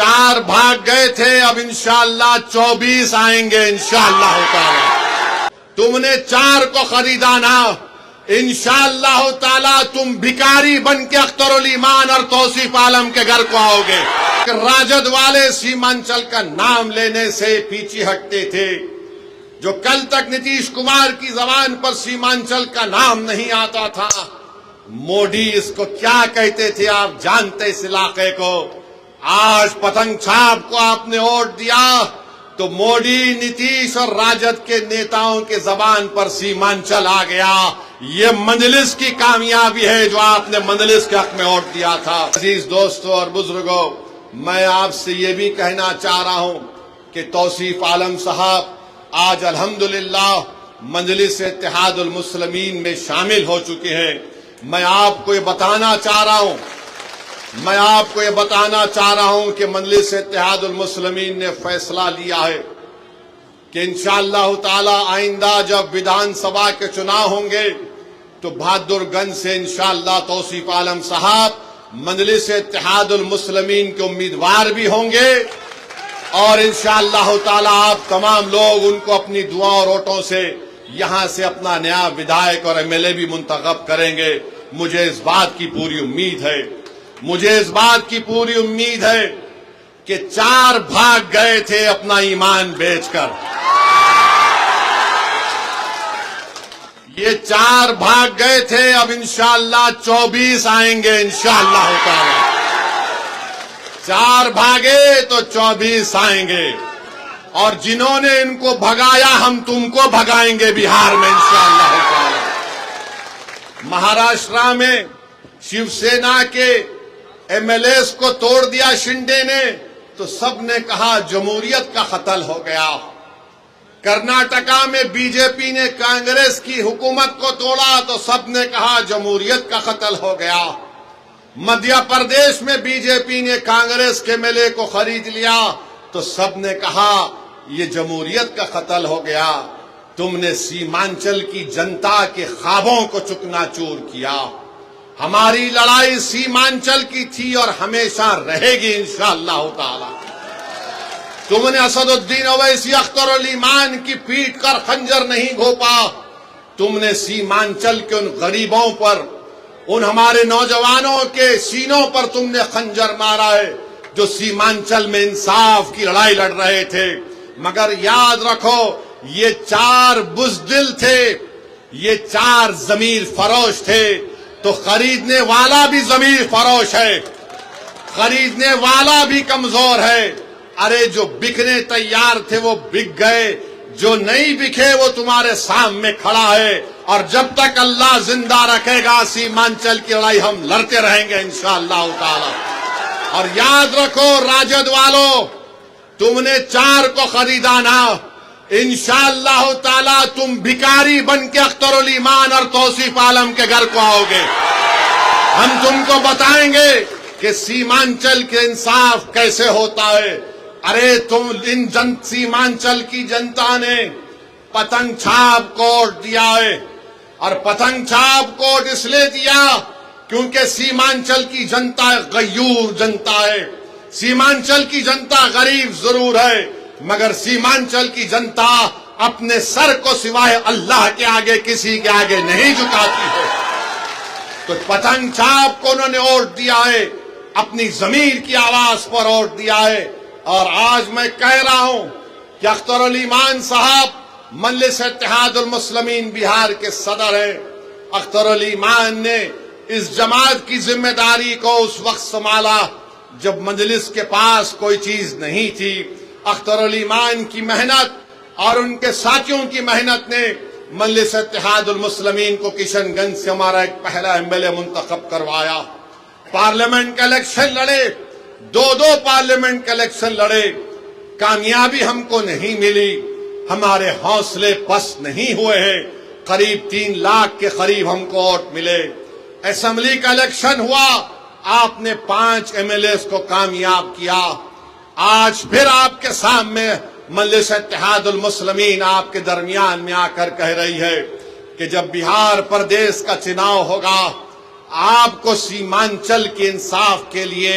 4 بھاگ گئے تھے، اب انشاءاللہ 24 آئیں گے انشاءاللہ تعالی۔ تم نے 4 کو خریدا نا، انشاءاللہ تعالی تم بھکاری بن کے اختر الایمان اور توصیف عالم کے گھر کو آؤ گے۔ راجد والے سیمانچل کا نام لینے سے پیچھے ہٹتے تھے، جو کل تک نتیش کمار کی زبان پر سیمانچل کا نام نہیں آتا تھا۔ موڈی اس کو کیا کہتے تھے آپ جانتے اس علاقے کو۔ آج پتنگ چھاپ کو آپ نے ووٹ دیا تو موڈی، نتیش اور راجد کے نیتاؤں کے زبان پر سیمانچل آ گیا۔ یہ مجلس کی کامیابی ہے جو آپ نے مجلس کے حق میں ووٹ دیا تھا۔ عزیز دوستو اور بزرگوں، میں آپ سے یہ بھی کہنا چاہ رہا ہوں کہ توصیف عالم صاحب آج الحمدللہ مجلس اتحاد المسلمین میں شامل ہو چکے ہیں۔ میں آپ کو یہ بتانا چاہ رہا ہوں کہ مجلس اتحاد المسلمین نے فیصلہ لیا ہے کہ انشاءاللہ تعالی آئندہ جب ویدھان سبھا کے چناؤ ہوں گے تو بہادر گنج سے انشاءاللہ توصیف عالم صاحب مجلس اتحاد المسلمین کے امیدوار بھی ہوں گے، اور انشاءاللہ تعالی آپ تمام لوگ ان کو اپنی دعا اور ووٹوں سے یہاں سے اپنا نیا ودھائک اور ایم ایل اے بھی منتخب کریں گے۔ مجھے اس بات کی پوری امید ہے کہ 4 بھاگ گئے تھے اپنا ایمان بیچ کر، یہ 4 بھاگ گئے تھے، اب انشاءاللہ 24 آئیں گے انشاءاللہ تعالی۔ 4 بھاگے تو 24 آئیں گے، اور جنہوں نے ان کو بھگایا ہم تم کو بھگائیں گے بہار میں انشاءاللہ تعالی۔ مہاراشٹر میں شیو سینا کے ایم ایل ایز کو توڑ دیا شنڈے نے تو سب نے کہا جمہوریت کا قتل ہو گیا۔ کرناٹکا میں بی جے پی نے کانگریس کی حکومت کو توڑا تو سب نے کہا جمہوریت کا قتل ہو گیا۔ مدھیہ پردیش میں بی جے پی نے کانگریس کے ایم ایل اے کو خرید لیا تو سب نے کہا یہ جمہوریت کا قتل ہو گیا۔ تم نے سیمانچل کی جنتا کے خوابوں کو چکنا چور کیا۔ ہماری لڑائی سیمانچل کی تھی اور ہمیشہ رہے گی انشاءاللہ تعالی۔ تم نے اسد الدین اویسی اختر الایمان کی پیٹ کر خنجر نہیں گھونپا، تم نے سیمانچل کے ان غریبوں پر، ان ہمارے نوجوانوں کے سینوں پر تم نے خنجر مارا ہے جو سیمانچل میں انصاف کی لڑائی لڑ رہے تھے۔ مگر یاد رکھو یہ 4 بزدل تھے، یہ 4 ضمیر فروش تھے، تو خریدنے والا بھی ضمیر فروش ہے، خریدنے والا بھی کمزور ہے۔ ارے جو بکنے تیار تھے وہ بک گئے، جو نہیں بکے وہ تمہارے سامنے کھڑا ہے، اور جب تک اللہ زندہ رکھے گا سیمانچل کی لڑائی ہم لڑتے رہیں گے انشاءاللہ تعالی۔ اور یاد رکھو راجد والو، تم نے 4 کو خریدا نا، انشاءاللہ تعالی تم بھکاری بن کے اختر الایمان اور توصیف عالم کے گھر کو آؤ گے۔ ہم تم کو بتائیں گے کہ سیمانچل کے انصاف کیسے ہوتا ہے۔ ارے تم سیمانچل کی جنتا نے پتنگ چھاپ کو ووٹ دیا ہے، اور پتنگ چھاپ کو ووٹ اس لیے دیا کیونکہ سیمانچل کی جنتا غیور جنتا ہے۔ سیمانچل کی جنتا غریب ضرور ہے، مگر سیمانچل کی جنتا اپنے سر کو سوائے اللہ کے آگے کسی کے آگے نہیں جھکاتی ہے۔ تو پتنگ چھاپ کو انہوں نے ووٹ دیا ہے، اپنی ضمیر کی آواز پر ووٹ دیا ہے۔ اور آج میں کہہ رہا ہوں کہ اختر الایمان صاحب مجلس اتحاد المسلمین بہار کے صدر ہیں۔ اختر الایمان نے اس جماعت کی ذمہ داری کو اس وقت سنبھالا جب مجلس کے پاس کوئی چیز نہیں تھی۔ اختر الایمان کی محنت اور ان کے ساتھیوں کی محنت نے مجلس اتحاد المسلمین کو کشن گنج سے ہمارا ایک پہلا ایم ایل اے منتخب کروایا۔ پارلیمنٹ کا الیکشن لڑے، 2 پارلیمنٹ کا الیکشن لڑے، کامیابی ہم کو نہیں ملی، ہمارے حوصلے پست نہیں ہوئے ہیں۔ قریب 3 لاکھ کے قریب ہم کو ووٹ ملے۔ اسمبلی کا الیکشن ہوا، آپ نے 5 ایم ایل ایز کو کامیاب کیا۔ آج پھر آپ کے سامنے مجلس اتحاد المسلمین آپ کے درمیان میں آ کر کہہ رہی ہے کہ جب بہار پردیش کا چناؤ ہوگا، آپ کو سیمانچل کے انصاف کے لیے